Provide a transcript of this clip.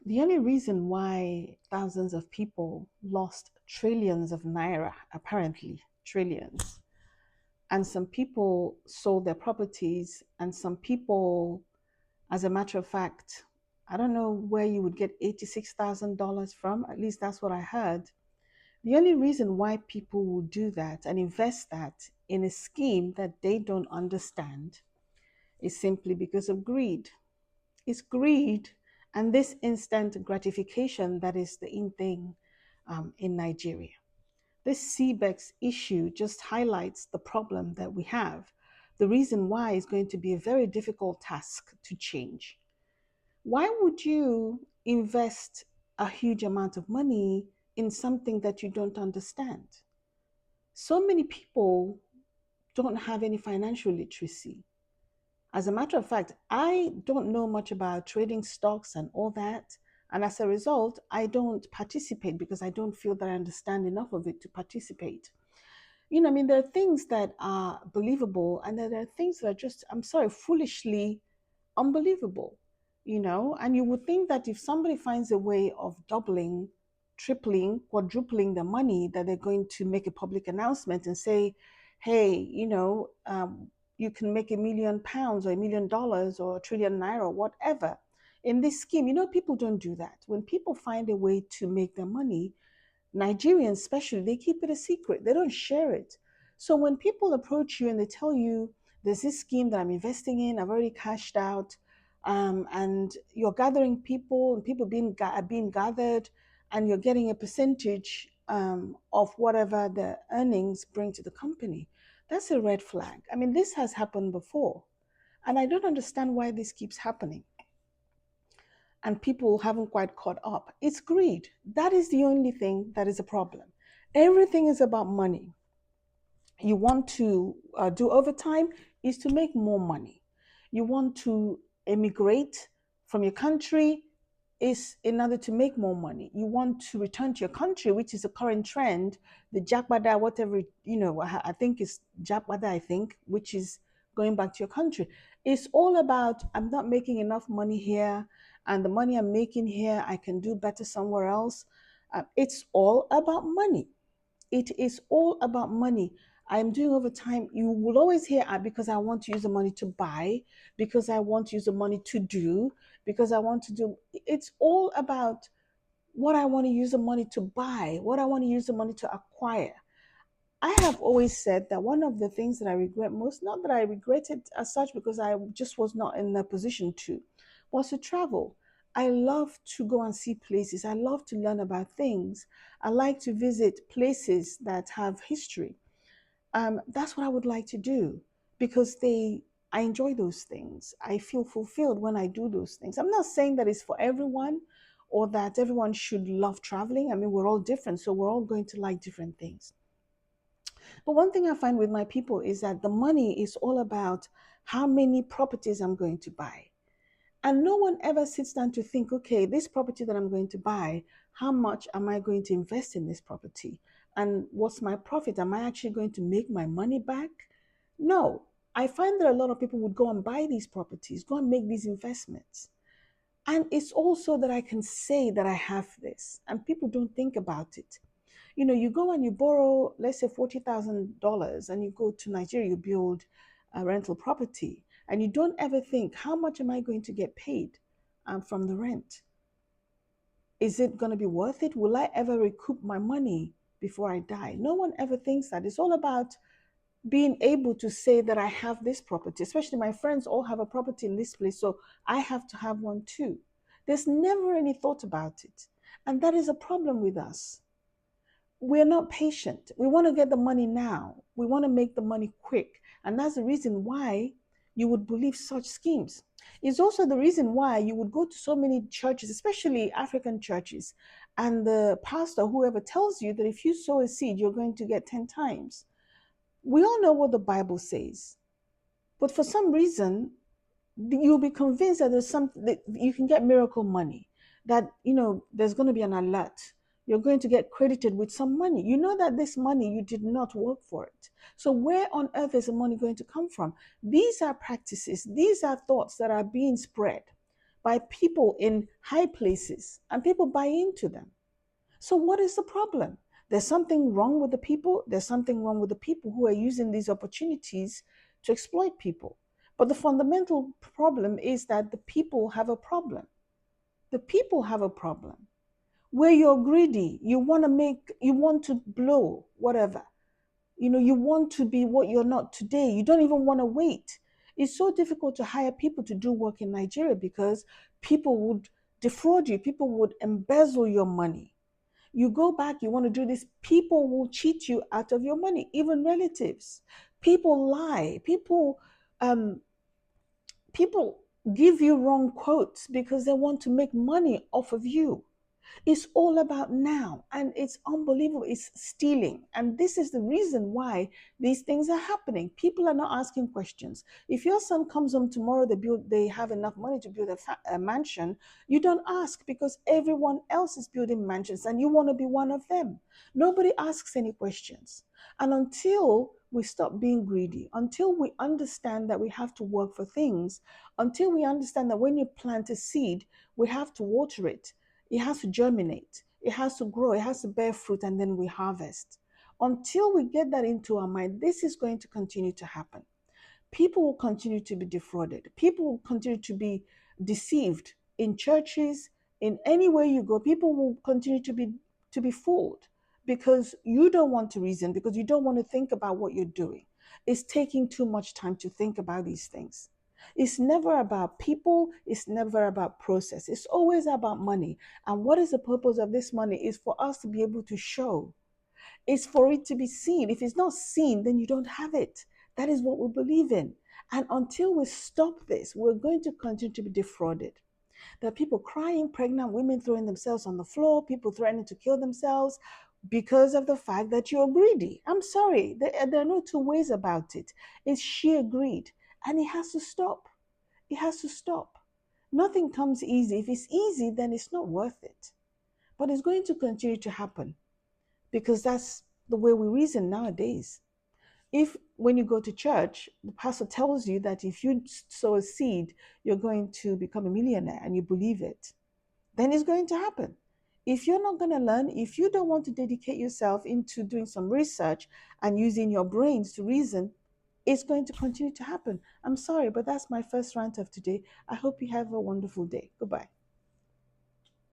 The only reason why thousands of people lost trillions of naira, apparently trillions, and some people sold their properties, and some people, as a matter of fact, I don't know where you would get $86,000 from. At least that's what I heard. The only reason why people will do that and invest that in a scheme that they don't understand is simply because of greed. It's greed and this instant gratification that is the in thing in Nigeria. This CBEX issue just highlights the problem that we have. The reason why is going to be a very difficult task to change. Why would you invest a huge amount of money in something that you don't understand? So many people don't have any financial literacy. As a matter of fact, I don't know much about trading stocks and all that. And as a result, I don't participate because I don't feel that I understand enough of it to participate. I mean, there are things that are believable and there are things that are just, I'm sorry, foolishly unbelievable, and you would think that if somebody finds a way of doubling, tripling, quadrupling the money, that they're going to make a public announcement and say, hey, you can make £1 million or $1 million or a 1 trillion naira or whatever in this scheme. People don't do that. When people find a way to make their money, Nigerians especially, they keep it a secret. They don't share it. So when people approach you and they tell you, there's this scheme that I'm investing in, I've already cashed out, and you're gathering people and people are being gathered, and you're getting a percentage of whatever the earnings bring to the company, that's a red flag. I mean, this has happened before, and I don't understand why this keeps happening and people haven't quite caught up. It's greed. That is the only thing that is a problem. Everything is about money. You want to do overtime is to make more money. You want to emigrate from your country is in order to make more money. You want to return to your country, which is a current trend, the jakbada, whatever, I think it's jakbada, I think, which is going back to your country. It's all about, I'm not making enough money here, and the money I'm making here, I can do better somewhere else. It's all about money. It is all about money. I'm doing overtime. You will always hear, because I want to use the money to buy, because I want to use the money to do, because I want to do. It's all about what I want to use the money to buy, what I want to use the money to acquire. I have always said that one of the things that I regret most, not that I regret it as such because I just was not in a position to, was to travel. I love to go and see places. I love to learn about things. I like to visit places that have history. That's what I would like to do because I enjoy those things. I feel fulfilled when I do those things. I'm not saying that it's for everyone or that everyone should love traveling. I mean, we're all different, so we're all going to like different things. But one thing I find with my people is that the money is all about how many properties I'm going to buy. And no one ever sits down to think, okay, this property that I'm going to buy, how much am I going to invest in this property? And what's my profit? Am I actually going to make my money back? No. I find that a lot of people would go and buy these properties, go and make these investments. And it's also that I can say that I have this, and people don't think about it. You go and you borrow, let's say $40,000, and you go to Nigeria, you build a rental property, and you don't ever think, how much am I going to get paid from the rent? Is it going to be worth it? Will I ever recoup my money before I die? No one ever thinks that. It's all about being able to say that I have this property, especially my friends all have a property in this place, so I have to have one too. There's never any thought about it. And that is a problem with us. We're not patient. We want to get the money now. We want to make the money quick. And that's the reason why you would believe such schemes. It's also the reason why you would go to so many churches, especially African churches, and the pastor, whoever tells you that if you sow a seed, you're going to get 10 times. We all know what the Bible says. But for some reason, you'll be convinced that there's something that you can get miracle money, that there's going to be an alert, you're going to get credited with some money. You know that this money, you did not work for it. So where on earth is the money going to come from? These are practices, these are thoughts that are being spread by people in high places, and people buy into them. So, what is the problem? There's something wrong with the people. There's something wrong with the people who are using these opportunities to exploit people. But the fundamental problem is that the people have a problem. The people have a problem where you're greedy. You want to blow, whatever. You want to be what you're not today. You don't even want to wait. It's so difficult to hire people to do work in Nigeria because people would defraud you, people would embezzle your money. You go back, you want to do this, people will cheat you out of your money, even relatives. People lie. Um people give you wrong quotes because they want to make money off of you. It's all about now, and it's unbelievable. It's stealing, and this is the reason why these things are happening. People are not asking questions. If your son comes home tomorrow, they have enough money to build a mansion. You don't ask because everyone else is building mansions, and you want to be one of them. Nobody asks any questions, and until we stop being greedy, until we understand that we have to work for things, until we understand that when you plant a seed, we have to water it. It has to germinate, it has to grow, it has to bear fruit, and then we harvest. Until we get that into our mind, this is going to continue to happen. People will continue to be defrauded. People will continue to be deceived in churches, in anywhere you go. People will continue to be fooled because you don't want to reason, because you don't want to think about what you're doing. It's taking too much time to think about these things. It's never about people, it's never about process. It's always about money. And what is the purpose of this money is for us to be able to show. It's for it to be seen. If it's not seen, then you don't have it. That is what we believe in. And until we stop this, we're going to continue to be defrauded. There are people crying, pregnant women throwing themselves on the floor, people threatening to kill themselves because of the fact that you're greedy. I'm sorry, there are no two ways about it. It's sheer greed, and it has to stop. It has to stop. Nothing comes easy. If it's easy, then it's not worth it. But it's going to continue to happen because that's the way we reason nowadays. If when you go to church, the pastor tells you that if you sow a seed, you're going to become a millionaire and you believe it, then it's going to happen. If you're not going to learn, if you don't want to dedicate yourself into doing some research and using your brains to reason, it's going to continue to happen. I'm sorry, but that's my first rant of today. I hope you have a wonderful day. Goodbye.